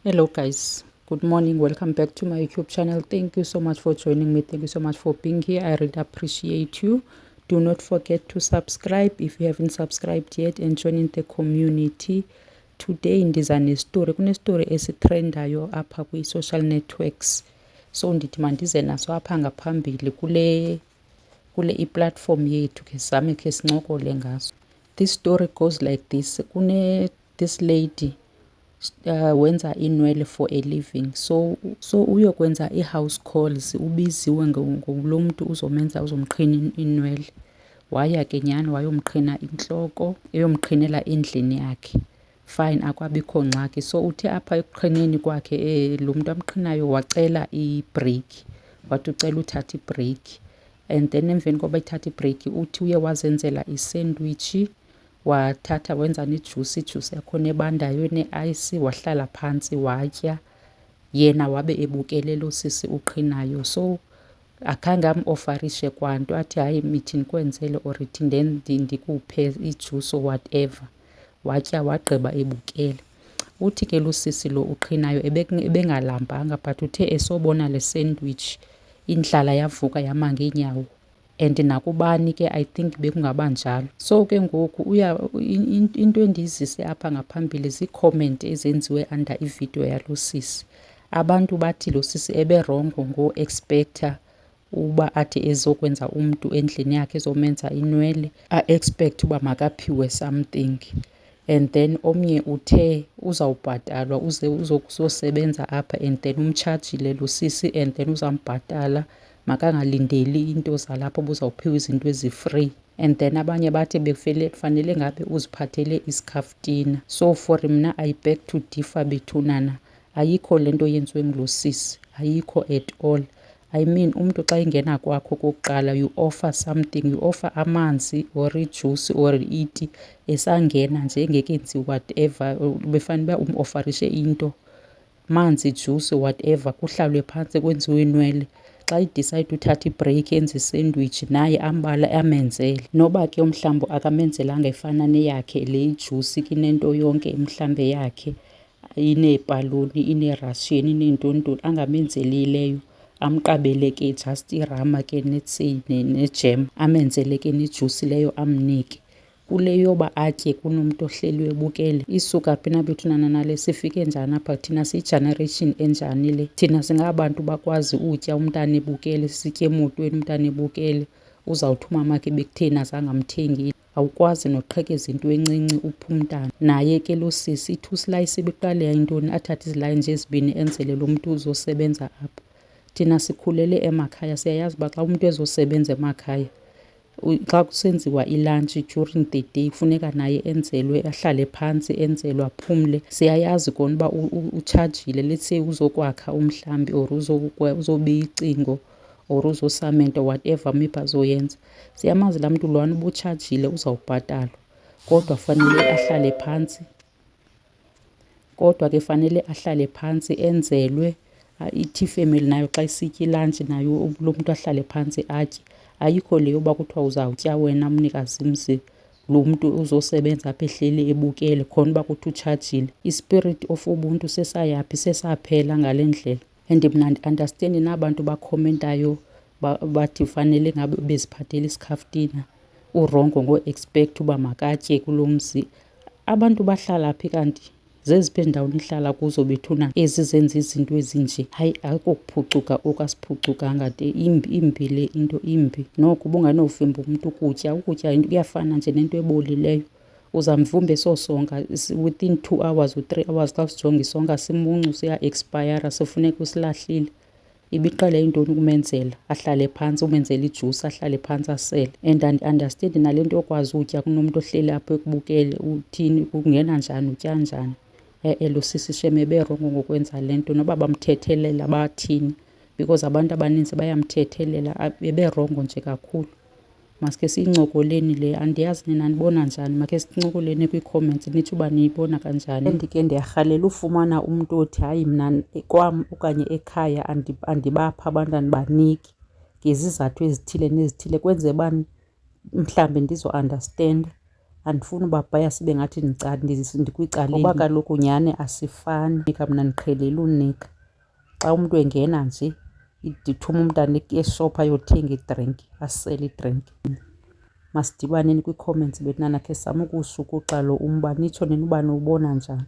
Hello guys, good morning, welcome back to my YouTube channel. Thank you so much for joining me. Thank you so much for being here. I really appreciate you. Do not forget to subscribe if you haven't subscribed yet and join in the community. Today ndiza nestory, kunestory esitrendayo apha kwi-social networks, so ndithi mandize naso apha ngaphambili kule i-platform yethu ke sizame ke sincokole ngaso. This story goes like this. This lady wenza inwele for a living, so uyokwenza i-house calls, ubiziwe ngulo mntu uzomqhina inwele. Waya ke nyhani wayomqhina intloko, eyomqhinela endlini yakhe. Fine, akwabikho ngxaki. So uthe apha ekuqhineni kwakhe lo mntu amqhinayo wacela i-break, wathi ucela uthatha i-break, and then emveni koba ithatha i-break uthi uye wazenzela isendwitshi, wathatha wenza nejuice, ijuice yakhona ebandayo ene-ice, wahlala phantsi watya, yena wabe ebukele lo sisi uqhinayo. So akhange amofarishe kwanto, athi hayi mithi ndikwenzele or ithi ndikuphe ijuice or whatever. Watya wagqiba ebukele. Uthi ke lo sisi lo uqhinayo ebengalambanga, but uthe esobona le sandwich indlala yavuka yama ngeenyawo, and nakubani ke I think bekungaba njalo. So ke ngoku into endiyizise apha ngaphambili zii-comment ezenziwe under ividiyo yalo sisi. Abantu bathi lo sisi eberongo ngo-expecta uba athi ezokwenza umntu endlini yakhe, ezomenza inwele, a-expect uba makaphiwe something. And then omnye uthe uzawubhatalwa uzosebenza apha and then umtshajile lo sisi and then uzambhatala, makangalindeli into zalapho buzawuphiwa izinto ezi-free. And then abanye bathi kufanele ngabe uziphathele isikhaftina. So for mna I beg to differ bethunana. Ayikho le nto yenziwe ngulo sisi, ayikho at all. I mean umntu xa ingena kwakho kokuqala you offer something, you offer amanzi or ijuice or iti, esangena nje engekenzi whatever, befanele uba umofarishe into, manzi, juice, whatever, kuhlalwe phantsi kwenziwe inwele. Xa idicide uthatha ibreak enze isendwich naye ambala amenzele. Noba ke mhlawumbi akamenzelanga efana neyakhe le ijuice kinento yonke mhlambe yakhe ineepaloni, ineerashini, ineentontoni, angamenzelileyo, amqabele ke just irama ke netsey nejem, amenzele ke nejuice leyo amnike. Kule yoba atye kunomntu ohleli ebukele, isuka phi na bethunana nale? Sifike njani apha thina? Siyi-generation enjani le? Thina singabantu bakwazi utya umntana ebukele, sitye emotweni umntana ebukele, uzawuthi umamakhe bekutheni azange amthengile. Awukwazi noqhekeza into encinci uphe umntana. Naye ke lo sisi ithi usilayisi beqale yayintoni, athathe izilayi nje ezibini enzele lo mntu uzosebenza apha. Thina sikhulele emakhaya, siyayazi uba xa umntu ezosebenza emakhaya, xa kusenziwa ilantshi during the day kufuneka naye enzelwe, ahlale phantsi enzelwe, aphumle. Siyayazi kona uba utshajile, let's say uzokwakha umhlambi or uzobiya icingo or uzosamenta whatever maybe azoyenza. Siyamazi laa mntu lwana uba utshajile uzawubhatalwa, kodwa fanele ahlale phantsi. Kodwa ke fanele ahlale phantsi enzelwe. Ithi ifemeli nayo xa isitya ilantshi nayo lo mntu ahlale phantsi atye. Ayikho le yoba kuthiwa uzawutya wena mnikazi mzi, lo mntu uzosebenza apha ehleli ebukele khona uba kuthi utshajile. Ispirit of ubuntu sesayaphi, sesaphela ngale ndlela. And mna ndi-andastandi nabantu bakhomentayo bathi fanele ngabe beziphathela isikhaftina, urongo ngo-expect uba makatye kulo mzi. Abantu bahlala phi kanti? Zeziphi endaweni ihlala kuzo bethuna ezi zenza izinto ezinje? Hayi, akokuphucuka okasiphucukanga de, imbi le into, imbi. Noko ubunganovimba umntu ukutya kuyafana nje nento ebolileyo. Uzamvumba esosonga within 2 hours or 3 hours xa sijonga isonka simuncu siya-expire, sifuneka usilahlile. Ibiqale intoni ukumenzela? Ahlale phantsi, umenzela ijuice ahlale phantsi asele. And andiandastandi nale nto yokwazi utya kunomntu ohleli apho ekubukele, uthini, kungena njani, utya njani. Lo sisi shem eberongo ngokwenza le nto, noba bamthethelela bathini, because abantu abaninzi bayamthethelela, eberongo nje kakhulu. Maske siyincokoleni le, andiyazi nina nibona njani, makhe sincokoleni kwii-comments nitsho uba niyibona kanjani. Ndike ndiyarhalela ufumana umntu othi hayi mna kwam okanye ekhaya andibapha abantu, andibaniki ngezizathu ezithile nezithile, kwenze uba mhlawumbi ndizo-andastenda. andifuni uba bhaya sibe ngathi ndikwicaleni ngoba kaloku nyhani asifani. Mna ndiqhelile unika xa umntu engena nje ndithume umntana eshophu ayothenga idrinki asele idrinki. Masidibaneni kwii-comments betnana khe sizame ukuwusuka uxalo umba nitsho nina uba niwubona njani.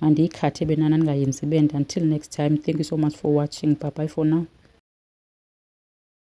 Mandiyikhathe benana ningayenzi bende. Until next time, thank you so much for watching. Bye bye for now.